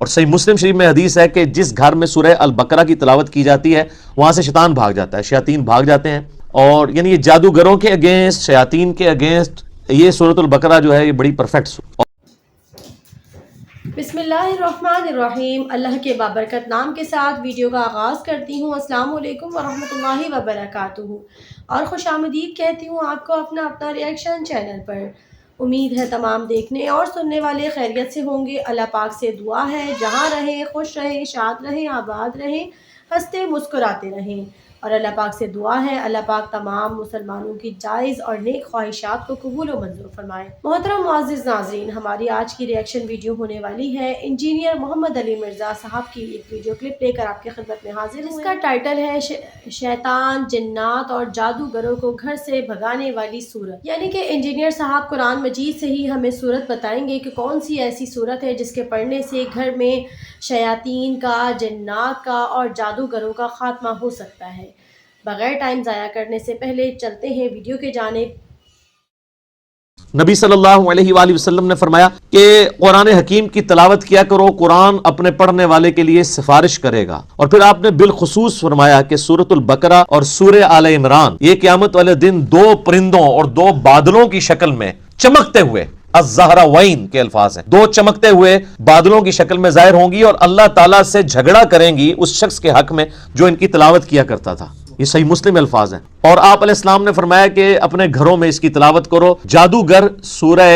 اور صحیح مسلم شریف میں حدیث ہے کہ جس گھر میں سورہ البقرہ کی تلاوت کی جاتی ہے وہاں سے شیطان بھاگ جاتا ہے، شیاطین بھاگ جاتے ہیں، اور یعنی یہ جادوگروں کے اگینسٹ، شیاطین کے اگینسٹ یہ سورۃ البقرہ جو ہے یہ بڑی پرفیکٹ۔ بسم اللہ الرحمن الرحیم، اللہ کے بابرکت نام کے ساتھ ویڈیو کا آغاز کرتی ہوں۔ السلام علیکم ورحمۃ اللہ وبرکاتہ، اور خوش آمدید کہتی ہوں آپ کو اپنا ریئیکشن چینل پر۔ امید ہے تمام دیکھنے اور سننے والے خیریت سے ہوں گے۔ اللہ پاک سے دعا ہے جہاں رہیں خوش رہیں، شاد رہیں، آباد رہیں، ہنستے مسکراتے رہیں، اور اللہ پاک سے دعا ہے اللہ پاک تمام مسلمانوں کی جائز اور نیک خواہشات کو قبول و منظور فرمائے۔ محترم معزز ناظرین، ہماری آج کی ریئیکشن ویڈیو ہونے والی ہے انجینئر محمد علی مرزا صاحب کی ایک ویڈیو کلپ لے کر آپ کی خدمت میں حاضر ہوں۔ اس کا ٹائٹل ہے شیطان، جنات اور جادوگروں کو گھر سے بھگانے والی صورت، یعنی کہ انجینئر صاحب قرآن مجید سے ہی ہمیں صورت بتائیں گے کہ کون سی ایسی صورت ہے جس کے پڑھنے سے گھر میں شیاطین کا، جنات کا اور جادوگروں کا خاتمہ ہو سکتا ہے۔ بغیر ٹائم ضائع کرنے سے پہلے چلتے ہیں ویڈیو کے جانب۔ نبی صلی اللہ علیہ وآلہ وسلم نے فرمایا کہ قرآن حکیم کی تلاوت کیا کرو، قرآن اپنے پڑھنے والے کے لیے سفارش کرے گا۔ اور پھر آپ نے بالخصوص فرمایا کہ سورۃ البقرہ اور سورہ آل عمران یہ قیامت والے دن دو پرندوں اور دو بادلوں کی شکل میں چمکتے ہوئے، الزہراوین کے الفاظ ہیں، دو چمکتے ہوئے بادلوں کی شکل میں ظاہر ہوں گی اور اللہ تعالیٰ سے جھگڑا کریں گی اس شخص کے حق میں جو ان کی تلاوت کیا کرتا تھا۔ یہ صحیح مسلم الفاظ ہیں۔ اور آپ علیہ السلام نے فرمایا کہ اپنے گھروں میں اس کی تلاوت کرو، جادوگر سورہ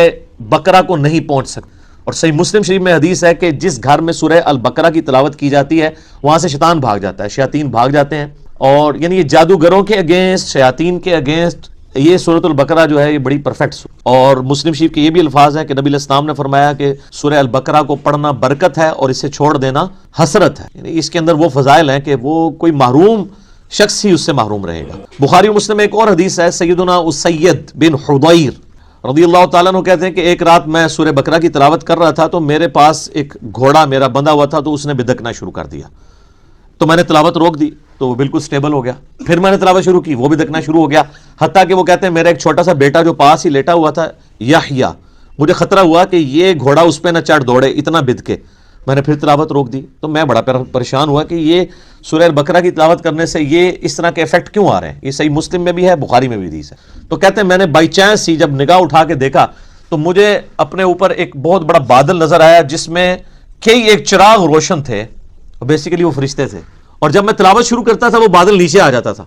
بقرہ کو نہیں پہنچ سکتے۔ اور صحیح مسلم شریف میں حدیث ہے کہ جس گھر میں سورہ البقرہ کی تلاوت کی جاتی ہے وہاں سے شیطان بھاگ جاتا ہے، شیاطین بھاگ جاتے ہیں، اور یعنی یہ جادوگروں کے اگینسٹ، شیاطین کے اگینسٹ یہ سورۃ البقرہ جو ہے یہ بڑی پرفیکٹ۔ اور مسلم شریف کے یہ بھی الفاظ ہیں کہ نبی علیہ السلام نے فرمایا کہ سورہ البقرہ کو پڑھنا برکت ہے اور اسے چھوڑ دینا حسرت ہے، یعنی اس کے اندر وہ فضائل ہیں کہ وہ کوئی محروم شخص ہی اس سے محروم رہے گا۔ بخاری و مسلم میں ایک اور حدیث ہے، سیدنا اسید بن حضیر رضی اللہ تعالیٰ عنہ کہتے ہیں کہ ایک رات میں سورہ بقرہ کی تلاوت کر رہا تھا تو میرے پاس ایک گھوڑا میرا بندھا ہوا تھا، تو اس نے بدکنا شروع کر دیا، تو میں نے تلاوت روک دی تو وہ بالکل سٹیبل ہو گیا۔ پھر میں نے تلاوت شروع کی، وہ بھی بدکنا شروع ہو گیا، حتیٰ کہ وہ کہتے ہیں میرا ایک چھوٹا سا بیٹا جو پاس ہی لیٹا ہوا تھا، یحییٰ، مجھے خطرہ ہوا کہ یہ گھوڑا اس پہ نہ چڑھ دوڑے، اتنا بدکے۔ میں نے پھر تلاوت روک دی تو میں بڑا پریشان ہوا کہ یہ سورہ البقرہ کی تلاوت کرنے سے یہ اس طرح کے ایفیکٹ کیوں آ رہے ہیں۔ یہ صحیح مسلم میں بھی ہے، بخاری میں بھی حدیث ہے۔ تو کہتے ہیں میں نے بائی چانس ہی جب نگاہ اٹھا کے دیکھا تو مجھے اپنے اوپر ایک بہت بڑا بادل نظر آیا جس میں کئی ایک چراغ روشن تھے، بیسیکلی وہ فرشتے تھے، اور جب میں تلاوت شروع کرتا تھا وہ بادل نیچے آ جاتا تھا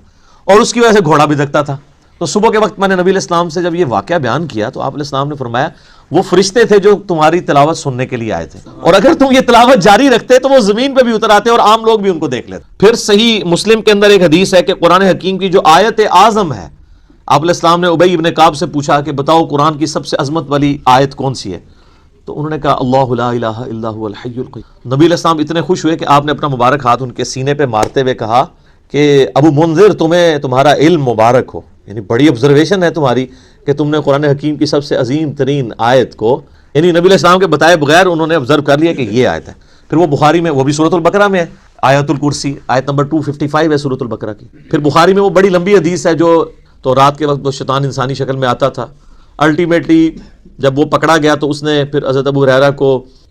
اور اس کی وجہ سے گھوڑا بھی دکتا تھا۔ تو صبح کے وقت میں نے نبی علیہ السلام سے جب یہ واقعہ بیان کیا تو آپ علیہ السلام نے فرمایا وہ فرشتے تھے جو تمہاری تلاوت سننے کے لیے آئے تھے، اور اگر تم یہ تلاوت جاری رکھتے تو وہ زمین پہ بھی اتر آتے اور عام لوگ بھی ان کو دیکھ لیتے۔ پھر صحیح مسلم کے اندر ایک حدیث ہے کہ قرآن حکیم کی جو آیت اعظم ہے، آپ علیہ السلام نے ابی ابن کعب سے پوچھا کہ بتاؤ قرآن کی سب سے عظمت والی آیت کون سی ہے، تو انہوں نے کہا اللہ لا الہ الا هو الحی القیوم۔ نبی علیہ السلام اتنے خوش ہوئے کہ آپ نے اپنا مبارک ہاتھ ان کے سینے پہ مارتے ہوئے کہا کہ ابو منذر تمہیں تمہارا علم مبارک ہو، یعنی بڑی آبزرویشن ہے تمہاری کہ تم نے قرآن حکیم کی سب سے عظیم ترین آیت کو، یعنی نبی علیہ السلام کے بتائے بغیر انہوں نے آبزرو کر لیا کہ یہ آیت ہے۔ پھر وہ بخاری میں، وہ بھی سورۃ البقرہ میں ہے، آیت الکرسی آیت نمبر 255 ہے سورۃ البقرہ کی۔ پھر بخاری میں وہ بڑی لمبی حدیث ہے جو تو رات کے وقت وہ شیطان انسانی شکل میں آتا تھا، الٹیمیٹلی جب وہ پکڑا گیا تو اس نے پھر حضرت ابو ہریرہ کو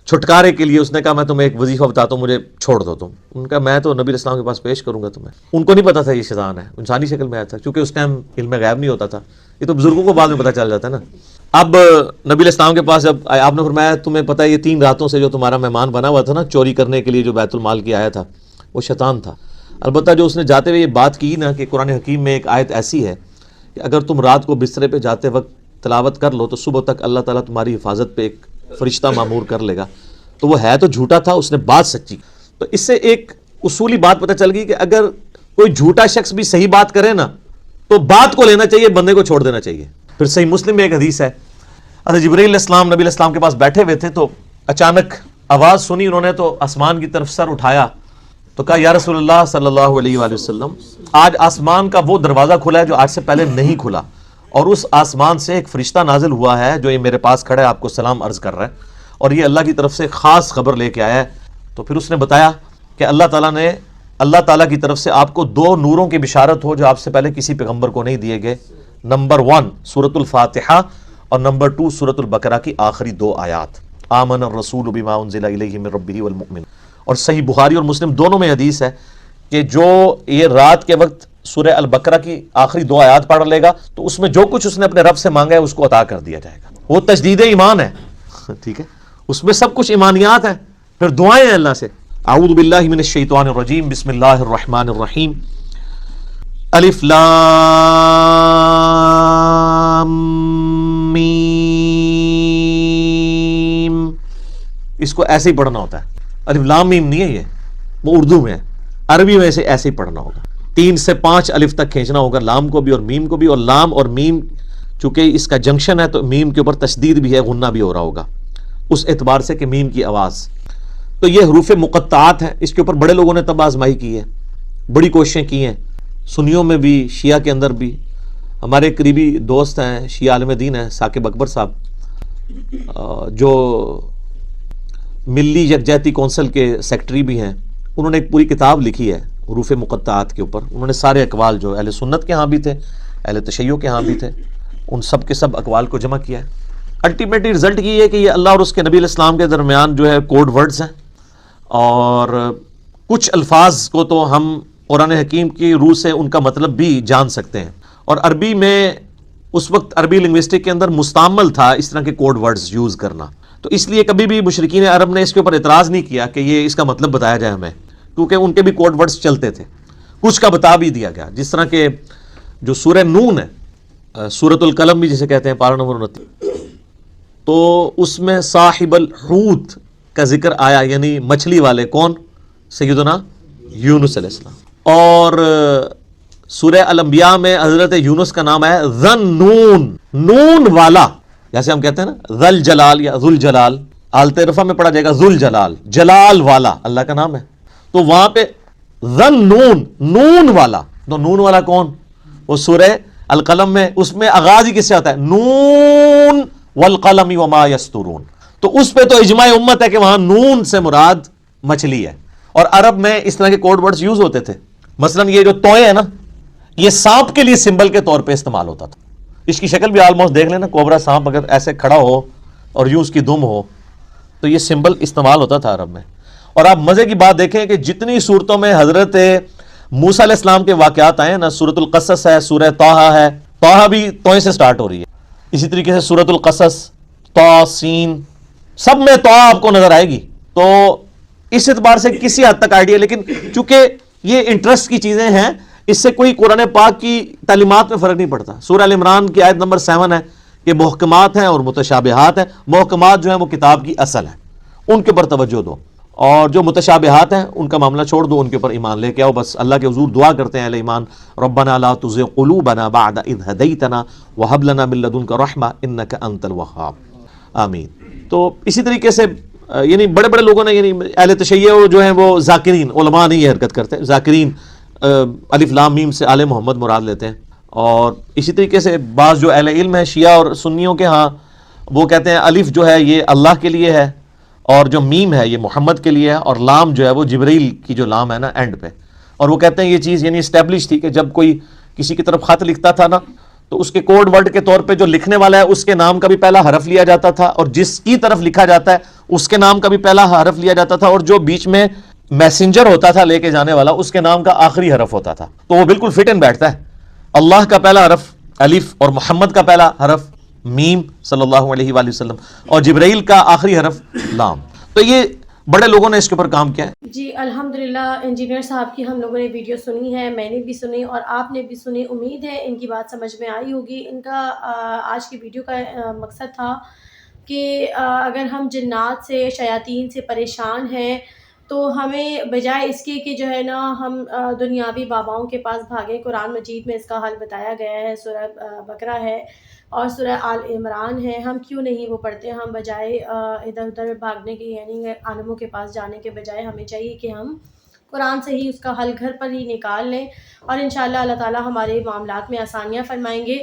چھٹکارے کے لیے اس نے کہا میں تمہیں ایک وظیفہ بتاتا ہوں، مجھے چھوڑ دو تم۔ ان کا میں تو نبی علیہ السلام کے پاس پیش کروں گا تمہیں۔ ان کو نہیں پتا تھا یہ شیطان ہے، انسانی شکل میں آیا تھا، کیونکہ اس ٹائم علم غیب نہیں ہوتا تھا، یہ تو بزرگوں کو بعد میں پتا چل جاتا ہے نا۔ اب نبی علیہ السلام کے پاس جب آپ نے فرمایا تمہیں پتہ ہے یہ 3 راتوں سے جو تمہارا مہمان بنا ہوا تھا نا چوری کرنے کے لیے جو بیت المال کی آیا تھا وہ شیطان تھا۔ البتہ جو اس نے جاتے ہوئے یہ بات کی نا کہ قرآن حکیم میں ایک آیت ایسی ہے کہ اگر تم رات کو بسترے پہ جاتے وقت تلاوت کر لو تو صبح تک اللہ تعالیٰ تمہاری حفاظت پہ ایک فرشتہ معمور کر لے گا، تو وہ ہے تو جھوٹا تھا، اس نے بات سچی۔ تو اس سے ایک اصولی بات پتہ چل گئی کہ اگر کوئی جھوٹا شخص بھی صحیح بات کرے نا تو بات کو لینا چاہیے، بندے کو چھوڑ دینا چاہیے۔ پھر صحیح مسلم میں ایک حدیث ہے، حضرت جبرائیل علیہ السلام نبی علیہ السلام کے پاس بیٹھے ہوئے تھے تو اچانک آواز سنی، انہوں نے تو آسمان کی طرف سر اٹھایا تو کہا یا رسول اللہ صلی اللہ علیہ وآلہ وسلم، آج آسمان کا وہ دروازہ کھلا ہے جو آج سے پہلے نہیں کھلا، اور اس آسمان سے ایک فرشتہ نازل ہوا ہے جو یہ میرے پاس کھڑا ہے، آپ کو سلام عرض کر رہا ہے، اور یہ اللہ کی طرف سے خاص خبر لے کے آیا ہے۔ تو پھر اس نے بتایا کہ اللہ تعالیٰ کی طرف سے آپ کو 2 نوروں کی بشارت ہو جو آپ سے پہلے کسی پیغمبر کو نہیں دیے گئے، نمبر 1 سورۃ الفاتحہ اور نمبر 2 سورۃ البقرہ کی آخری 2 آیات۔ آمن الرسول بما انزل الیہ من ربہ والمؤمن. اور صحیح بخاری اور مسلم دونوں میں حدیث ہے کہ جو یہ رات کے وقت سورہ البقرہ کی آخری 2 آیات پڑھ لے گا تو اس میں جو کچھ اس نے اپنے رب سے مانگا ہے اس کو عطا کر دیا جائے گا. وہ تجدید ایمان ہے. ٹھیک ہے, اس میں سب کچھ ایمانیات ہیں, پھر دعائیں ہیں اللہ سے. اعوذ باللہ من الشیطان الرجیم, بسم اللہ الرحمن الرحیم. الف لام میم. اس کو ایسے ہی پڑھنا ہوتا ہے. الف لام میم نہیں ہے, یہ وہ اردو میں ہے, عربی میں سے ایسے ہی پڑھنا ہوگا. 3 سے 5 الف تک کھینچنا ہوگا, لام کو بھی اور میم کو بھی. اور لام اور میم چونکہ اس کا جنکشن ہے تو میم کے اوپر تشدید بھی ہے, غنہ بھی ہو رہا ہوگا اس اعتبار سے کہ میم کی آواز. تو یہ حروف مقطعات ہیں. اس کے اوپر بڑے لوگوں نے تب آزمائی کی ہے, بڑی کوششیں کی ہیں, سنیوں میں بھی شیعہ کے اندر بھی. ہمارے قریبی دوست ہیں شیعہ عالم دین ہیں ثاقب اکبر صاحب, جو ملی یکجہتی کونسل کے سیکٹری بھی ہیں. انہوں نے ایک پوری کتاب لکھی ہے حروف مقطعات کے اوپر. انہوں نے سارے اقوال جو اہل سنت کے ہاں بھی تھے, اہل تشیع کے ہاں بھی تھے, ان سب کے سب اقوال کو جمع کیا ہے. الٹیمیٹلی رزلٹ یہ ہے کہ یہ اللہ اور اس کے نبی علیہ السلام کے درمیان جو ہے کوڈ ورڈز ہیں, اور کچھ الفاظ کو تو ہم قرآن حکیم کی روح سے ان کا مطلب بھی جان سکتے ہیں. اور عربی میں اس وقت عربی لنگوسٹک کے اندر مستعمل تھا اس طرح کے کوڈ ورڈز یوز کرنا. تو اس لیے کبھی بھی مشرکین عرب نے اس کے اوپر اعتراض نہیں کیا کہ یہ اس کا مطلب بتایا جائے ہمیں, کیونکہ ان کے بھی کوڈ ورڈز چلتے تھے. کچھ کا بتا بھی دیا گیا, جس طرح کہ جو سورہ نون ہے, سورۃ القلم بھی جسے کہتے ہیں, پارہ نمبر 29, تو اس میں صاحب الحوت کا ذکر آیا, یعنی مچھلی والے. کون؟ سیدنا یونس علیہ السلام. اور سورہ الانبیاء میں حضرت یونس کا نام ہے ذن نون والا, جیسے ہم کہتے ہیں نا ذل جلال یا ذل جلال, آلت رفع میں پڑھا جائے گا ذل جلال, جلال والا اللہ کا نام ہے. تو وہاں پہ ذن نون والا. تو نون والا کون؟ وہ سورہ القلم میں, اس میں آغاز ہی کس سے ہوتا ہے؟ نون والقلم وما یسطرون. تو اس پہ تو اجماع امت ہے کہ وہاں نون سے مراد مچھلی ہے. اور عرب میں اس طرح کے کوڈ ورڈز یوز ہوتے تھے. مثلا یہ جو توئے ہے نا, یہ سانپ کے لیے سمبل کے طور پہ استعمال ہوتا تھا. اس کی شکل بھی آلموسٹ دیکھ لینا, کوبرا سانپ اگر ایسے کھڑا ہو اور یوں اس کی دم ہو تو یہ سمبل استعمال ہوتا تھا عرب میں. اور آپ مزے کی بات دیکھیں کہ جتنی صورتوں میں حضرت موسیٰ علیہ السلام کے واقعات آئے نا, سورۃ القصص ہے, سورہ طٰہٰ ہے, طٰہٰ بھی توئے سے سٹارٹ ہو رہی ہے. اسی طریقے سے سورۃ القصص, طٰ, سین, سب میں طٰہٰ آپ کو نظر آئے گی. تو اس اعتبار سے کسی حد تک آئیڈیا, لیکن چونکہ یہ انٹرسٹ کی چیزیں ہیں, اس سے کوئی قرآن پاک کی تعلیمات میں فرق نہیں پڑتا. سورہ ال عمران کی آیت نمبر 7 ہے کہ محکمات ہیں اور متشابہات ہیں. محکمات جو ہیں وہ کتاب کی اصل ہیں, ان کے اوپر توجہ دو, اور جو متشابہات ہیں ان کا معاملہ چھوڑ دو, ان کے اوپر ایمان لے کے آؤ. بس اللہ کے حضور دعا کرتے ہیں اہل ایمان, ربنا لا تزغ قلوبنا بعد اذ ہدیتنا وہب لنا من لدنک رحمہ انک انت الوہاب, آمین. تو اسی طریقے سے یعنی بڑے بڑے لوگوں نے, یعنی اہل تشیع جو ہیں وہ ذاکرین, علماء نہیں یہ حرکت کرتے, ذاکرین الف لام میم سے آل محمد مراد لیتے ہیں. اور اسی طریقے سے بعض جو اہل علم ہیں شیعہ اور سنیوں کے ہاں, وہ کہتے ہیں الف جو ہے یہ اللہ کے لیے ہے, اور جو میم ہے یہ محمد کے لیے ہے, اور لام جو ہے وہ جبریل کی جو لام ہے نا اینڈ پہ. اور وہ کہتے ہیں یہ چیز یعنی اسٹیبلش تھی کہ جب کوئی کسی کی طرف خط لکھتا تھا نا, تو اس کے کوڈ ورڈ کے طور پہ جو لکھنے والا ہے اس کے نام کا بھی پہلا حرف لیا جاتا تھا, اور جس کی طرف لکھا جاتا ہے اس کے نام کا بھی پہلا حرف لیا جاتا تھا, اور جو بیچ میں میسنجر ہوتا تھا لے کے جانے والا اس کے نام کا آخری حرف ہوتا تھا. تو وہ بالکل فٹ ان بیٹھتا ہے. اللہ کا پہلا حرف الف, اور محمد کا پہلا حرف میم صلی اللہ علیہ وآلہ وسلم, اور جبرائیل کا آخری حرف لام. تو یہ بڑے لوگوں نے اس کے اوپر کام کیا ہے. جی الحمدللہ انجینئر صاحب کی ہم لوگوں نے ویڈیو سنی ہے, میں نے بھی سنی اور آپ نے بھی سنی. امید ہے ان کی بات سمجھ میں آئی ہوگی. ان کا آج کی ویڈیو کا مقصد تھا کہ اگر ہم جنات سے, شیاطین سے پریشان ہیں تو ہمیں بجائے اس کے کہ جو ہے نا ہم دنیاوی باباؤں کے پاس بھاگیں, قرآن مجید میں اس کا حل بتایا گیا ہے. سورہ بقرہ ہے اور سورہ آل عمران ہے, ہم کیوں نہیں وہ پڑھتے. ہم بجائے ادھر ادھر بھاگنے کے, یعنی عالموں کے پاس جانے کے بجائے ہمیں چاہیے کہ ہم قرآن سے ہی اس کا حل گھر پر ہی نکال لیں, اور انشاءاللہ اللہ تعالیٰ ہمارے معاملات میں آسانیاں فرمائیں گے.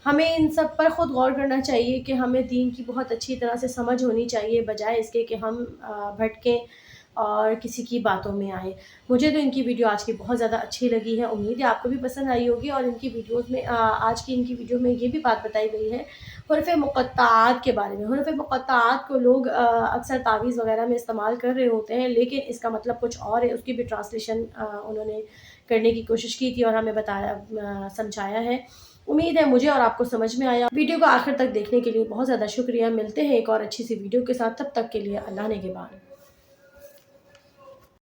ہمیں ان سب پر خود غور کرنا چاہیے کہ ہمیں دین کی بہت اچھی طرح سے سمجھ ہونی چاہیے, بجائے اس کے کہ ہم بھٹکیں اور کسی کی باتوں میں آئے۔ مجھے تو ان کی ویڈیو آج کی بہت زیادہ اچھی لگی ہے، امید ہے آپ کو بھی پسند آئی ہوگی۔ اور ان کی ویڈیوز میں آج کی ان کی ویڈیو میں یہ بھی بات بتائی گئی ہے حروف مقطعات کے بارے میں۔ حروف مقطعات کو لوگ اکثر تعویذ وغیرہ میں استعمال کر رہے ہوتے ہیں، لیکن اس کا مطلب کچھ اور ہے۔ اس کی بھی ٹرانسلیشن انہوں نے کرنے کی کوشش کی تھی اور ہمیں سمجھایا ہے۔ امید ہے مجھے اور آپ کو سمجھ میں آیا۔ ویڈیو کو آخر تک دیکھنے کے لیے بہت زیادہ شکریہ۔ ملتے ہیں ایک اور اچھی سی ویڈیو کے ساتھ، تب تک کے لیے اللہ نگہبان۔